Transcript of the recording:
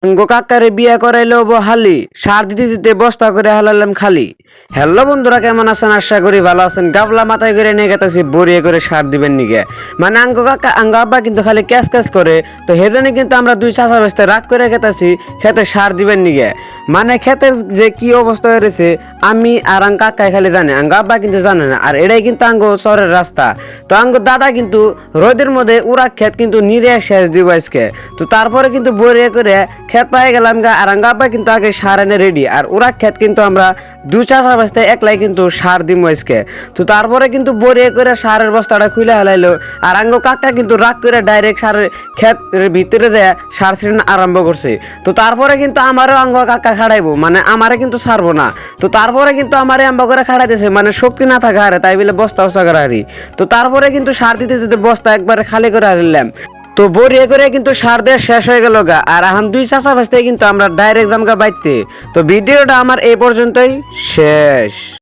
আঙ্গো কাকারে বিয়া করাইলো হালি সার দিতে দিতে বস্তা করে হালালাম খালি। হ্যালো বন্ধুরা, কেমন আছেন? আশা করি ভালো আছেন। গাবলা মাথায় করে নিয়ে গেতেছি বরিয়ে করে সার দিবেন নিগে। মানে আঙ্গো কাকা আঙ্গো আব্বা কিন্তু খালি ক্যাশ ক্যাশ করে, তো সেজন্য কিন্তু আমরা দুই চাষা বেসতে রাগ করে গেতেছি খেতে সার দিবেন নিগে। মানে ক্ষেতের যে কি অবস্থা হয়েছে আমি আর আঙ্গ কাকাই খালি জানে, আঙ্গো আব্বা কিন্তু জানে না। আর এটাই কিন্তু আঙ্গো শহরের রাস্তা। তো আঙ্গো দাদা কিন্তু রোদের মধ্যে উড়া ক্ষেত কিন্তু নিরে শেষ দিব আজকে। তো তারপরে কিন্তু বরিয়ে করে ক্ষেত পাই গেলাম গা। আর আঙ্গা আব্বা কিন্তু আগে সার এনে রেডি, আর ওরা ক্ষেত কিন্তু আমরা দুই চাষা বাস্তে একলাই কিন্তু সার দিব আজকে। তো তারপরে কিন্তু বরিয়ে করে সারের বস্তাটা খুলে হেলাইলো। আর আঙ্গো কাকা কিন্তু রাগ করে ডাইরেক্ট সারের ক্ষেতের ভিতরে দেয়া সার ছিটানো আরম্ভ করছে। তো তারপরে কিন্তু আমারও আঙ্গো কাকা খাড়াইবো, মানে আমারে কিন্তু ছাড়বো না। তো তারপরে কিন্তু আমারে আম্বা করে খাড়াইতেছে, মানে শক্তি না থাকা হারে তাই বলে বস্তা বস্তা করে হারি। তো তারপরে কিন্তু সার দিতে দিতে বস্তা একবারে খালি করে হারিলাম। তো বরিয়ে করে কিন্তু সার দেওয়া শেষ হয়ে গেল গা। আর এখন দুই চাষা বাঁচতে কিন্তু আমরা ডাইরেক্ট জামগা বাইতে। তো ভিডিওটা আমার এই পর্যন্তই শেষ।